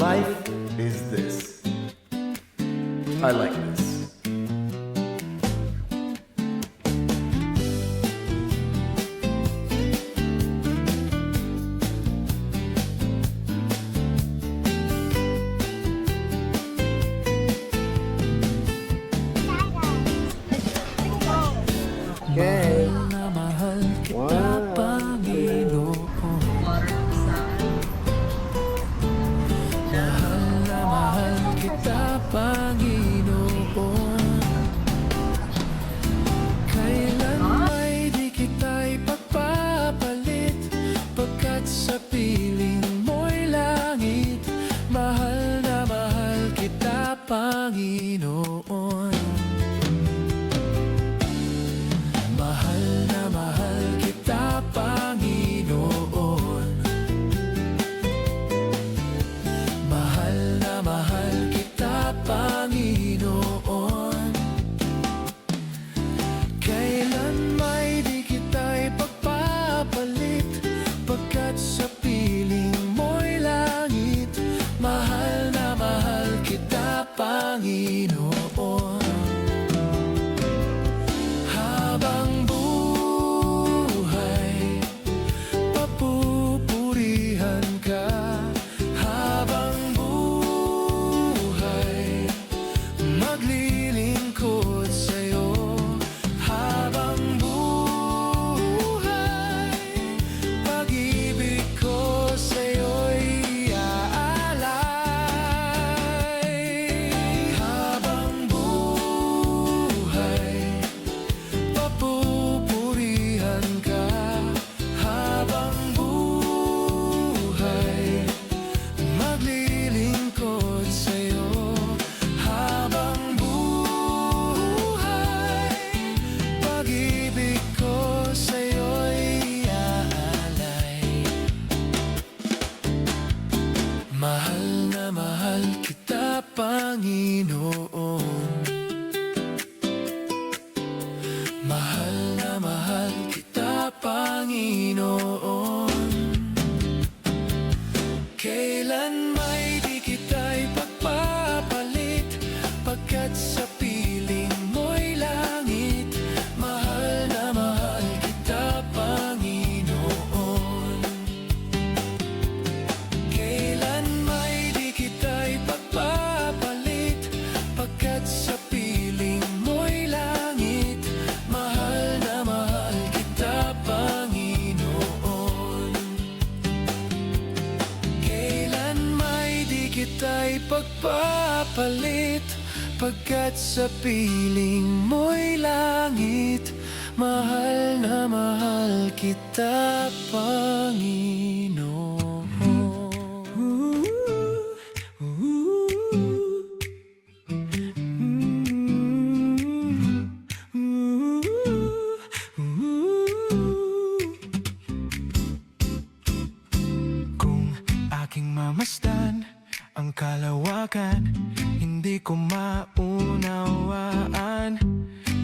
Life is this. I like this. Okay. Na mahal kita, Panginoon. Mahal na mahal kita, Panginoon. Kailan may di kita ipagpapalit, pagkat sa piling mo'y langit. Mahal na mahal kita, Panginoon. Mahal na mahal kita, Panginoon. Mahal na mahal kita, Panginoon. Kailan may di kita ipagpapalit, pagkat sa piling mo'y langit. Mahal na mahal kita, Panginoon. Habang buhay, papupurihan ka. Habang buhay, maglilingkod sa'yo. Habang buhay, pag-ibig ko sa'yo'y iaalay. Habang buhay, papupurihan ka. Habang buhay, maglilingkod sa'yo. Habang buhay, pag-ibig ko sa'yo'y iaalay. Mahal na mahal kita, Panginoon. Mahal na mahal kita, Panginoon. Kailan may di kita ipagpapalit, pagkat sa piling mo'y langit. Mahal na mahal kita, Panginoon. Kailan may di kita ipagpapalit, pagkat sa piling mo'y langit. Mahal na mahal kita, Panginoon. Kailan may di kita ipagpapalit, pagkat sa piling mo'y langit. Mahal na mahal kita, Panginoon. Kung aking mamasdan ang kalawakan, hindi ko maunawaan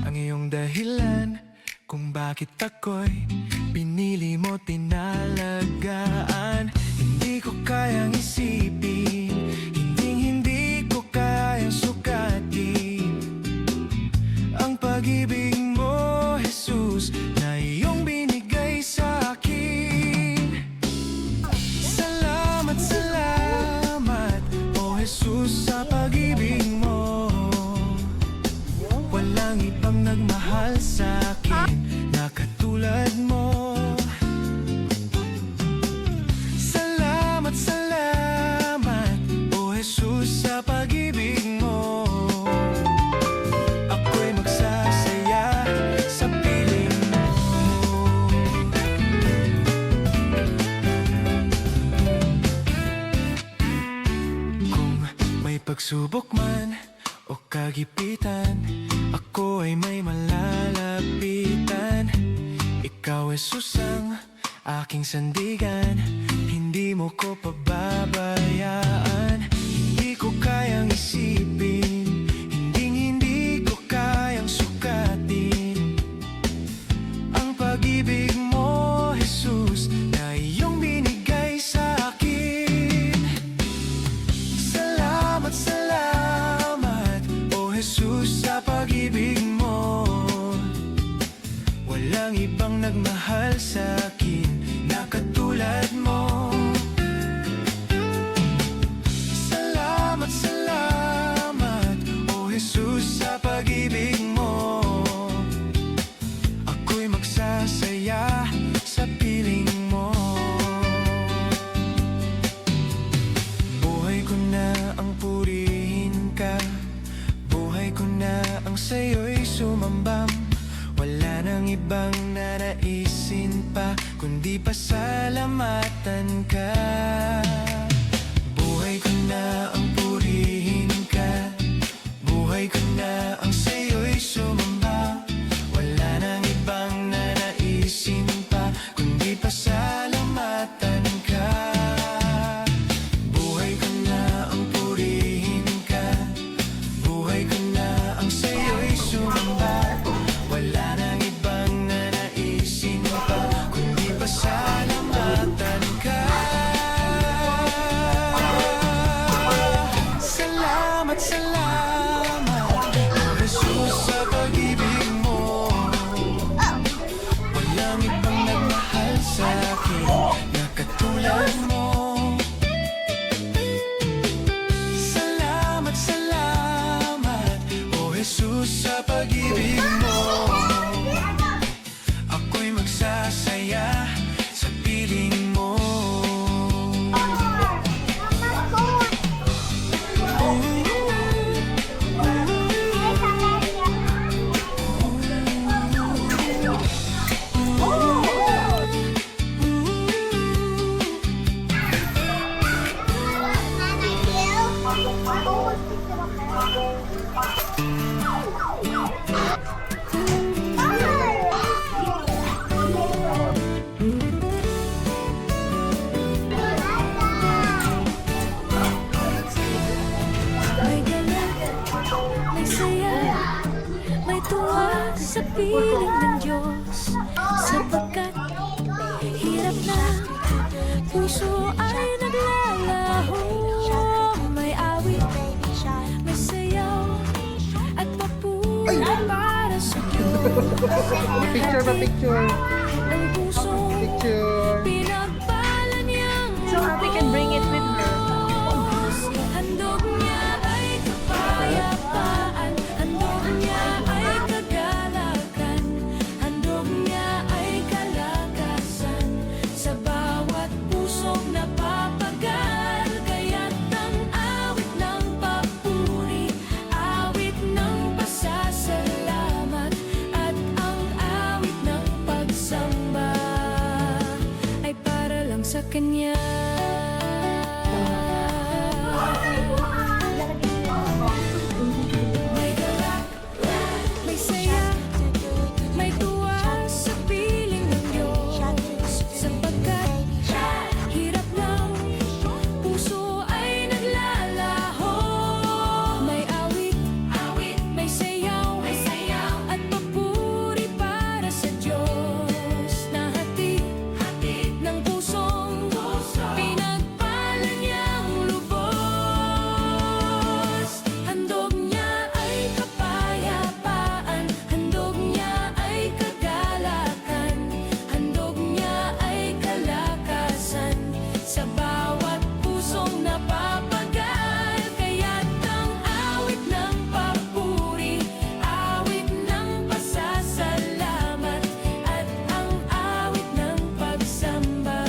ang iyong dahilan kung bakit ako'y pinili mo, tinalagaan. Hindi ko kayang isipin, hindi ko kayang sukatin ang pag-ibig mo, Jesus, na iyong binigay sa akin. Salamat, salamat, O Jesus, sa pag-ibig mo. Walang ibang nagmahal sa akin na katulad mo. Salamat, salamat, O Jesus, sa pag-ibig mo. Ako'y magsasaya sa piling mo. Kung may pagsubok man o kagipitan, ako ay may malalapitan. Ikaw, Jesus, ang aking sandigan. Hindi mo ko pababayaan. Hindi ko kayang isipin, hindi ko kayang sukatin ang pag-ibig mo, Jesus, na iyong binigay sa akin. nagmahal sa'kin na katulad mo. Salamat, salamat, O Jesus, sa pag-ibig mo. Ako'y magsasaya sa piling mo. Buhay ko na ang purihin ka, buhay ko na ang sa'yo'y sumambam. Wala nang ibang nanaisin pa, kundi pasalamatan ka. Buhay ko na ang purihin ka, buhay ko na ang sa'yo'y sumamba. Wala nang ibang nanaisin pa, kundi pasalamatan ka. Buhay ko na ang purihin ka, buhay ko na ang sa'yo'y sumamba. Wala nang ibang nanaisin pa, kundi pasalamatan ka. Salamat, salamat, O Jesus, sa pag-ibig mo. Walang ibang nagmahal sa'kin na katulad mo. Salamat, salamat, O Jesus, sa pag-ibig mo. Ako'y magsasaya sa piling mo. May galak, may saya, may tuwa sa piling ng Diyos. Sapagkat hirap na, puso ay naglalaho. May awit, may sayaw, at papuri para sa Diyos. Picture ba picture? Ng pusong Picture. pinagpala niyang So Ate can bring it with her. handog niya ay kapayapaan, handog niya ay kagalakan, handog niya ay kalakasan, sa bawat pusong napapagal. Kaya't ang awit ng papuri, awit ng pasasalamat, at ang awit ng pagsamba ay para lang sa Kanya. May galak, may saya, may tuwa sa piling ng Diyos. Sapagkat hirap lang, puso ay naglalaho. May awit, may sayaw, at papuri para sa Diyos. Na hatid ng pusong pinagpala niyang lubos. Handog niya ay kapayapaan, handog niya ay kagalakan, handog niya ay kalakasan, sa bawat pusong napapagal. Kaya't ang awit ng papuri, awit ng pasasalamat, at ang awit ng pagsamba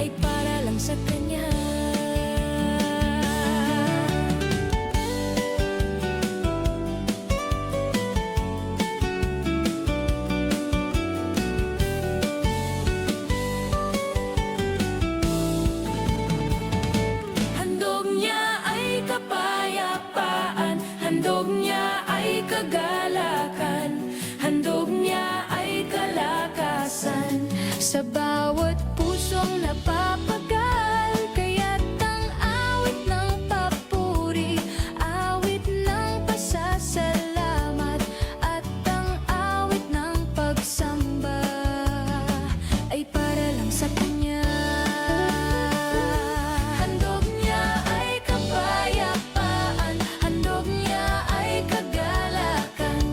ay para lang sa Kanya. Handog niya ay kapayapaan, handog niya ay kagalakan, handog niya ay kalakasan, sa bawat pusong napapagal. Kaya't ang awit ng papuri, awit ng pasasalamat, at ang awit ng pagsamba ay para lang sa Kanya. Handog niya ay kapayapaan, handog niya ay kagalakan,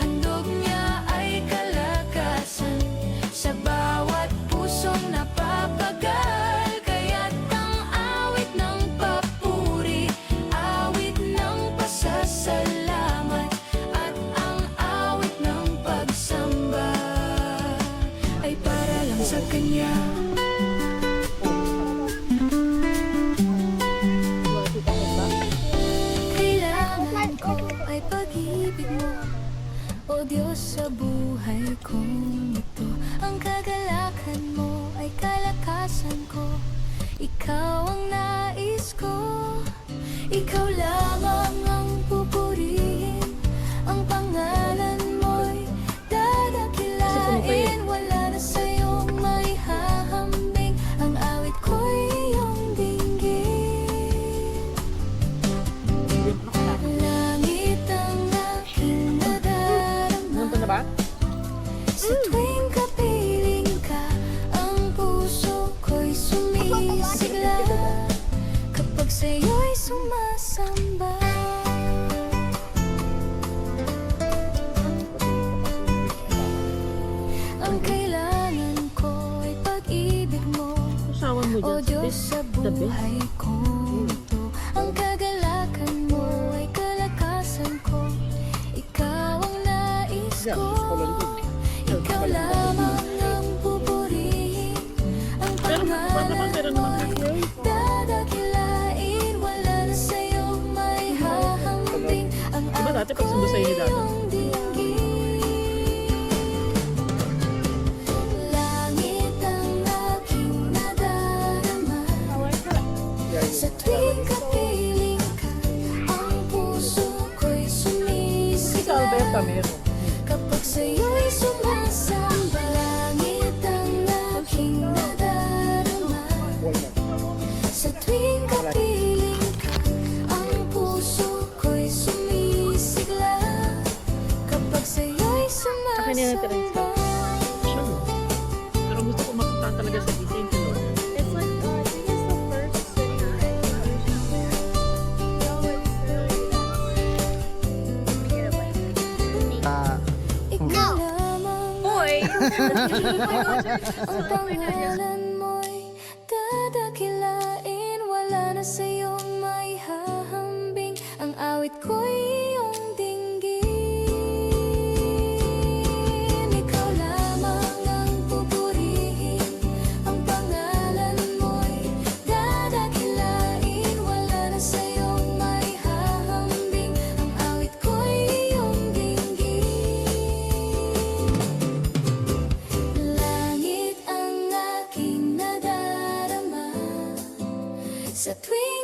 handog niya ay kalakasan, Ikaw lamang ang pupurihin, ang pangalan mo'y dadakilain. Wala na sa'yong may hahambing, ang awit ko'y iyong dinggin. Langit ang aking nadarama, Nandun na ba? sa tuwing kapiling ka, ang puso ko'y sumisigla kapag sa'yo'y sumasamba. Ang kailangan ko ay pag-ibig mo, Usawan mo o dyan Diyos sa sa the best. buhay kong ito. Ang kagalakan mo ay kalakasan ko, ikaw ang nais ko. Ikaw lamang ang pupurihin, ang pangalan mo'y dadakilain. Wala na sa'yong may hahambing, ang Diba dati pag sundo sa'yo ni Dado? iyong dinggin. Langit ang aking nadarama, sa tuwing kapiling ka, ang puso ko'y Sa sumisigla Alberta meron. kapag sa'yo'y sumasamba. Langit ang aking nadarama, sa tuwing kapiling ka, ang puso ko'y sumisigla kapag sa'yo'y Akin yan ang Teresa. sumasamba. Sure. Pero gusto ko makita talaga sa St. Lord. It's like, I think it's the first city I Ikaw lamang ang pangalan mo'y dadakilain. Wala na sa'yong may hahambing, ang awit ko'y iyong dinggin. Ikaw lamang ang pupurihin, ang pangalan mo'y dadakilain. Wala na sa'yong may hahambing, ang awit ko'y iyong dinggin. Langit ang aking nadarama, sa tuwing